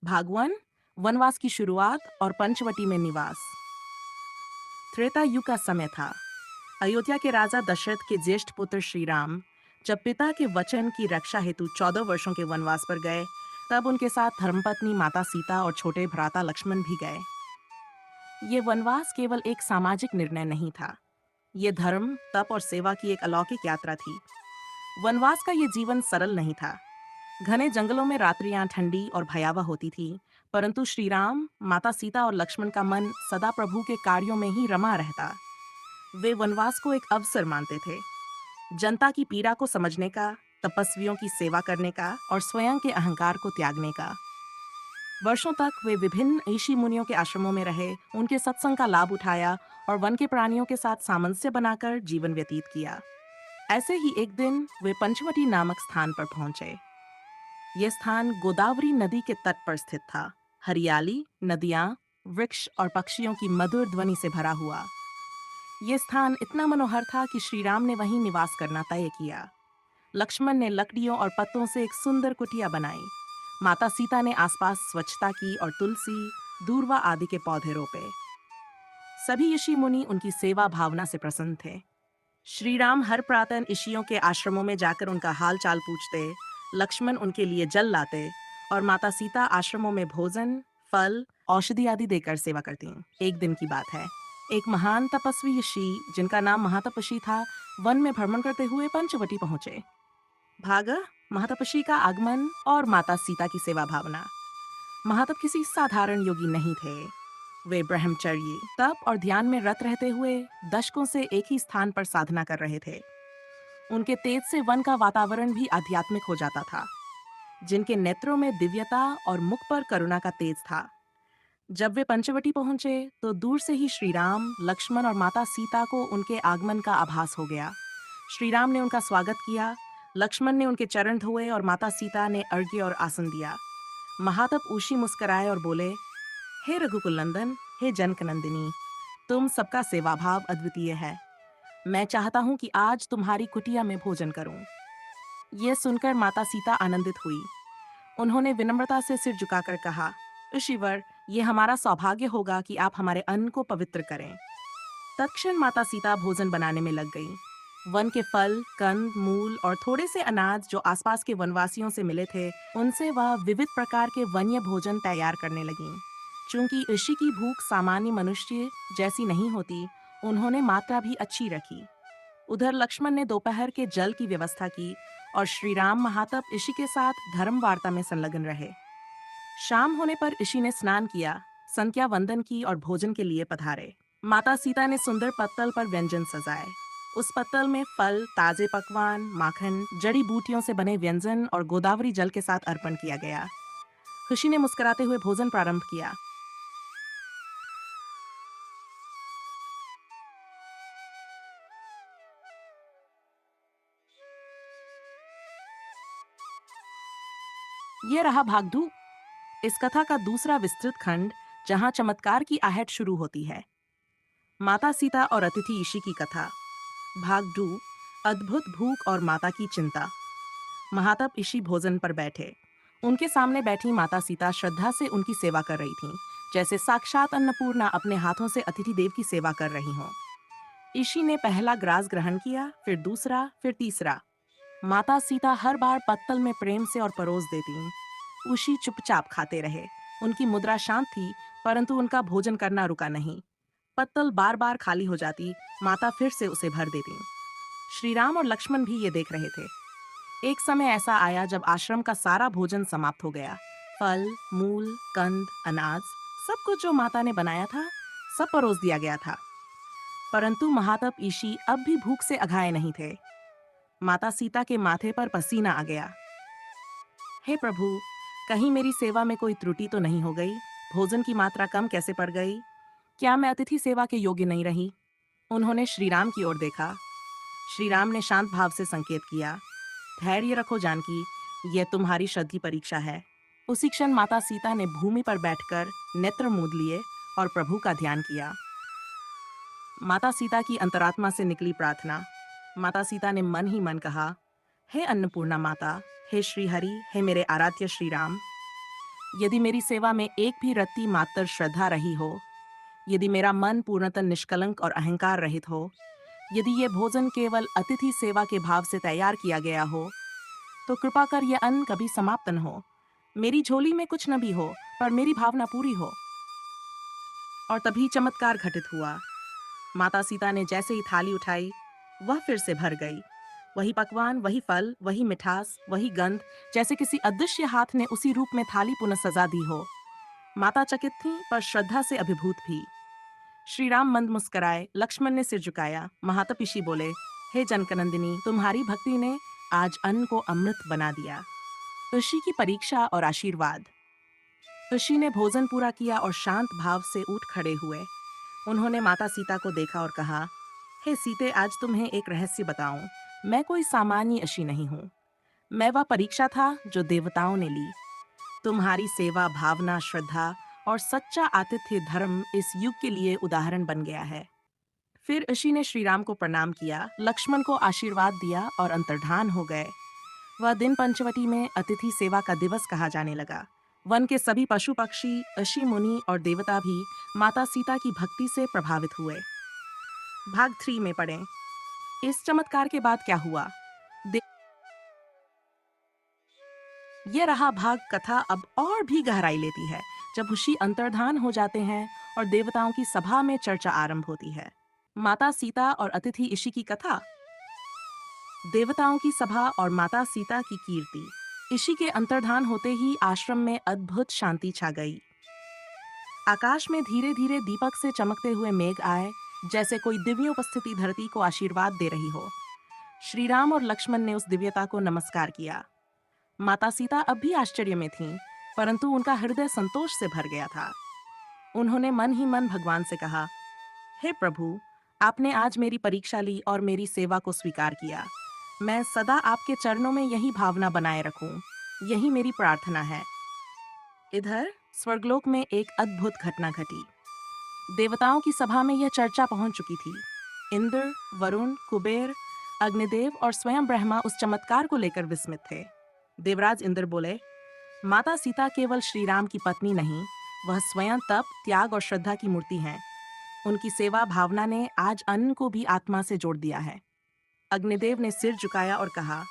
भागवन, वनवास की शुरुआत और पंचवटी में निवास। त्रेता युग का समय था। अयोध्या के राजा दशरथ के ज्येष्ठ पुत्र श्री राम जब पिता के वचन की रक्षा हेतु 14 वर्षों के वनवास पर गए, तब उनके साथ धर्मपत्नी माता सीता और छोटे भ्राता लक्ष्मण भी गए। ये वनवास केवल एक सामाजिक निर्णय नहीं था। ये धर्म, तप और सेवा की एक अलौकिक यात्रा थी। वनवास का ये जीवन सरल नहीं था। घने जंगलों में रात्रियां ठंडी और भयावह होती थी, परंतु श्री राम, माता सीता और लक्ष्मण का मन सदा प्रभु के कार्यों में ही रमा रहता। वे वनवास को एक अवसर मानते थे, जनता की पीड़ा को समझने का, तपस्वियों की सेवा करने का और स्वयं के अहंकार को त्यागने का। वर्षों तक वे विभिन्न ऋषि मुनियों के आश्रमों में रहे, उनके सत्संग का लाभ उठाया और वन के प्राणियों के साथ सामंजस्य बनाकर जीवन व्यतीत किया। ऐसे ही एक दिन वे पंचवटी नामक स्थान पर पहुंचे। यह स्थान गोदावरी नदी के तट पर स्थित था। हरियाली, नदियां, वृक्ष और पक्षियों की मधुर ध्वनि से भरा हुआ। यह स्थान इतना मनोहर था कि श्री राम ने वहीं निवास करना तय किया। लक्ष्मण ने लकड़ियों और पत्तों से एक सुंदर कुटिया बनाई। माता सीता ने आसपास स्वच्छता की और तुलसी, दूर्वा आदि के पौधे रोपे। सभी ऋषि मुनि उनकी सेवा भावना से प्रसन्न थे। श्री राम हर प्रातः ऋषियों के आश्रमों में जाकर उनका हाल चाल पूछते, लक्ष्मण उनके लिए जल लाते और माता सीता आश्रमों में भोजन, फल, औषधि आदि देकर सेवा करती। एक दिन की बात है, एक महान तपस्वी ऋषि जिनका नाम महातपस्वी था, वन में भ्रमण करते हुए पंचवटी पहुंचे। भाग महातपस्वी का आगमन और माता सीता की सेवा भावना। महातप किसी साधारण योगी नहीं थे। वे ब्रह्मचर्य, तप और ध्यान में रत रहते हुए दशकों से एक ही स्थान पर साधना कर रहे थे। उनके तेज से वन का वातावरण भी आध्यात्मिक हो जाता था। जिनके नेत्रों में दिव्यता और मुख पर करुणा का तेज था। जब वे पंचवटी पहुंचे तो दूर से ही श्री राम, लक्ष्मण और माता सीता को उनके आगमन का आभास हो गया। श्री राम ने उनका स्वागत किया, लक्ष्मण ने उनके चरण धोए और माता सीता ने अर्घ्य और आसन दिया। महातप ऊशी मुस्कुराए और बोले, हे रघुकुल नंदन, हे जनक नंदिनी, तुम सबका सेवा भाव अद्वितीय है। मैं चाहता हूँ कि आज तुम्हारी कुटिया में भोजन करूं। यह सुनकर माता सीता आनंदित हुई। उन्होंने विनम्रता से सिर झुकाकर कहा, ऋषिवर, ये हमारा सौभाग्य होगा कि आप हमारे अन्न को पवित्र करें। तत्क्षण माता सीता भोजन बनाने में लग गईं। वन के फल, कंद, मूल और थोड़े से अनाज जो आसपास के वनवासियों से मिले थे, उनसे वह विविध प्रकार के वन्य भोजन तैयार करने लगीं। चूंकि ऋषि की भूख सामान्य मनुष्य जैसी नहीं होती, उन्होंने मात्रा भी अच्छी रखी। उधर लक्ष्मण ने दोपहर के जल की व्यवस्था की और श्री राम महातप ऋषि के साथ धर्म वार्ता में संलग्न रहे। शाम होने पर ऋषि ने स्नान किया, संध्या वंदन की और भोजन के लिए पधारे। माता सीता ने सुंदर पत्तल पर व्यंजन सजाए। उस पत्तल में फल, ताजे पकवान, माखन, जड़ी बूटियों से बने व्यंजन और गोदावरी जल के साथ अर्पण किया गया। ऋषि ने मुस्कुराते हुए भोजन प्रारंभ किया। ये रहा भाग 2। इस कथा का दूसरा विस्तृत खंड, जहां चमत्कार की आहट शुरू होती है। माता सीता और अतिथि ऋषि की कथा। भाग 2, अद्भुत भूख और माता की चिंता। महातप ऋषि भोजन पर बैठे। उनके सामने बैठी माता सीता श्रद्धा से उनकी सेवा कर रही थीं, जैसे साक्षात अन्नपूर्णा अपने हाथों से अतिथि देव की सेवा कर रही हों। ऋषि ने पहला ग्रास ग्रहण किया, फिर दूसरा, फिर तीसरा। माता सीता हर बार पत्तल में प्रेम से और परोस देती। ऋषि चुपचाप खाते रहे। उनकी मुद्रा शांत थी, परंतु उनका भोजन करना रुका नहीं। पत्तल बार बार खाली हो जाती, माता फिर से उसे भर देती। श्री राम और लक्ष्मण भी ये देख रहे थे। एक समय ऐसा आया जब आश्रम का सारा भोजन समाप्त हो गया। फल, मूल, कंद, अनाज, सब कुछ जो माता ने बनाया था, सब परोस दिया गया था। परंतु महातप ऋषि अब भी भूख से अघाए नहीं थे। माता सीता के माथे पर पसीना आ गया। हे प्रभु, कहीं मेरी सेवा में कोई त्रुटि तो नहीं हो गई? भोजन की मात्रा कम कैसे पड़ गई? क्या मैं अतिथि सेवा के योग्य नहीं रही? उन्होंने श्री राम की ओर देखा। श्री राम ने शांत भाव से संकेत किया, धैर्य रखो जानकी, यह तुम्हारी श्रद्धा परीक्षा है। उसी क्षण माता सीता ने भूमि पर बैठकर नेत्र मूंद लिए और प्रभु का ध्यान किया। माता सीता की अंतरात्मा से निकली प्रार्थना। माता सीता ने मन ही मन कहा, हे अन्नपूर्णा माता, हे श्री हरि, हे मेरे आराध्य श्री राम, यदि मेरी सेवा में एक भी रत्ती मात्र श्रद्धा रही हो, यदि मेरा मन पूर्णतः निष्कलंक और अहंकार रहित हो, यदि ये भोजन केवल अतिथि सेवा के भाव से तैयार किया गया हो, तो कृपा कर यह अन्न कभी समाप्त न हो। मेरी झोली में कुछ न भी हो, पर मेरी भावना पूरी हो। और तभी चमत्कार घटित हुआ। माता सीता ने जैसे ही थाली उठाई, वह फिर से भर गई। वही पकवान, वही फल, वही मिठास, वही गंध, जैसे किसी अदृश्य हाथ ने उसी रूप में थाली पुनः सजा दी हो। माता चकित थीं, पर श्रद्धा से अभिभूत भी। श्री राम मंद मुस्कुराए, लक्ष्मण ने सिर झुकाया, महातपिशी बोले, हे जनकनंदिनी, तुम्हारी भक्ति ने आज अन्न को अमृत बना दिया। ऋषि की परीक्षा और आशीर्वाद। ऋषि ने भोजन पूरा किया और शांत भाव से उठ खड़े हुए। उन्होंने माता सीता को देखा और कहा, हे सीते, आज तुम्हें एक रहस्य बताऊं। मैं कोई सामान्य ऋषि नहीं हूँ। मैं वह परीक्षा था जो देवताओं ने ली। तुम्हारी सेवा, भावना, श्रद्धा और सच्चा आतिथ्य धर्म इस युग के लिए उदाहरण बन गया है। फिर ऋषि ने श्री राम को प्रणाम किया, लक्ष्मण को आशीर्वाद दिया और अंतर्धान हो गए। वह दिन पंचवटी में अतिथि सेवा का दिवस कहा जाने लगा। वन के सभी पशु पक्षी, ऋषि मुनि और देवता भी माता सीता की भक्ति से प्रभावित हुए। भाग 3 में पढ़ें। इस चमत्कार के बाद क्या हुआ? ये रहा भाग। कथा अब और भी गहराई लेती है जब ऋषि अंतर्धान हो जाते हैं और देवताओं की सभा में चर्चा आरंभ होती है। माता सीता और अतिथि ऋषि की कथा। देवताओं की सभा और माता सीता की कीर्ति। ऋषि के अंतर्धान होते ही आश्रम में अद्भुत शांति छा गई। आकाश में धीरे धीरे दीपक से चमकते हुए मेघ आए, जैसे कोई दिव्य उपस्थिति धरती को आशीर्वाद दे रही हो। श्री राम और लक्ष्मण ने उस दिव्यता को नमस्कार किया। माता सीता अब भी आश्चर्य में थीं, परंतु उनका हृदय संतोष से भर गया था। उन्होंने मन ही मन भगवान से कहा, हे प्रभु, आपने आज मेरी परीक्षा ली और मेरी सेवा को स्वीकार किया। मैं सदा आपके चरणों में यही भावना बनाए रखूं। यही मेरी प्रार्थना है। इधर स्वर्गलोक में एक अद्भुत घटना घटी। देवताओं की सभा में यह चर्चा पहुंच चुकी थी। इंद्र, वरुण, कुबेर, अग्निदेव और स्वयं ब्रह्मा उस चमत्कार को लेकर विस्मित थे। देवराज इंद्र बोले, माता सीता केवल श्री राम की पत्नी नहीं, वह स्वयं तप, त्याग और श्रद्धा की मूर्ति हैं। उनकी सेवा भावना ने आज अन्न को भी आत्मा से जोड़ दिया है। अग्निदेव ने सिर झुकाया और कहा,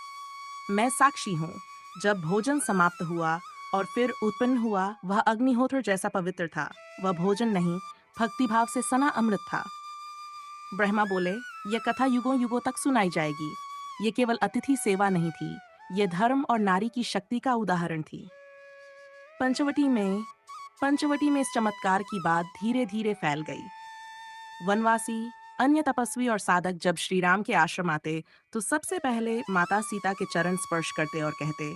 मैं साक्षी हूँ। जब भोजन समाप्त हुआ और फिर उत्पन्न हुआ, वह अग्निहोत्र जैसा पवित्र था। वह भोजन नहीं, भक्तिभाव से सना अमृत था। ब्रह्मा बोले, यह कथा युगों युगों तक सुनाई जाएगी। ये केवल अतिथि सेवा नहीं थी, ये धर्म और नारी की शक्ति का उदाहरण थी। पंचवटी में इस चमत्कार की बात धीरे धीरे फैल गई। वनवासी, अन्य तपस्वी और साधक जब श्री राम के आश्रम आते, तो सबसे पहले माता सीता के चरण स्पर्श करते और कहते,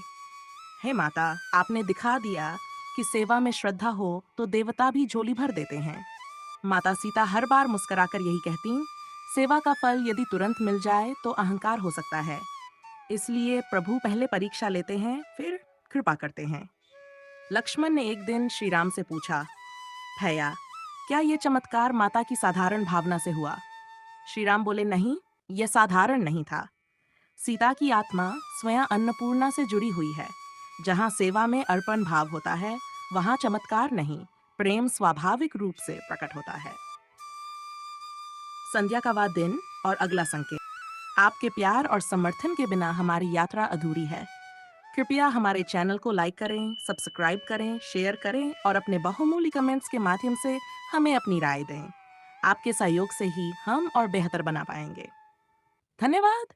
हे माता, आपने दिखा दिया कि सेवा में श्रद्धा हो तो देवता भी झोली भर देते हैं। माता सीता हर बार मुस्कुराकर यही कहती, सेवा का फल यदि तुरंत मिल जाए तो अहंकार हो सकता है। इसलिए प्रभु पहले परीक्षा लेते हैं, फिर कृपा करते हैं। लक्ष्मण ने एक दिन श्री राम से पूछा, भैया, क्या ये चमत्कार माता की साधारण भावना से हुआ? श्री राम बोले, नहीं, यह साधारण नहीं था। सीता की आत्मा स्वयं अन्नपूर्णा से जुड़ी हुई है। जहाँ सेवा में अर्पण भाव होता है, वहाँ चमत्कार नहीं, प्रेम स्वाभाविक रूप से प्रकट होता है। संध्या का वह दिन और अगला संकेत। आपके प्यार और समर्थन के बिना हमारी यात्रा अधूरी है। कृपया हमारे चैनल को लाइक करें, सब्सक्राइब करें, शेयर करें और अपने बहुमूल्य कमेंट्स के माध्यम से हमें अपनी राय दें। आपके सहयोग से ही हम और बेहतर बना पाएंगे। धन्यवाद।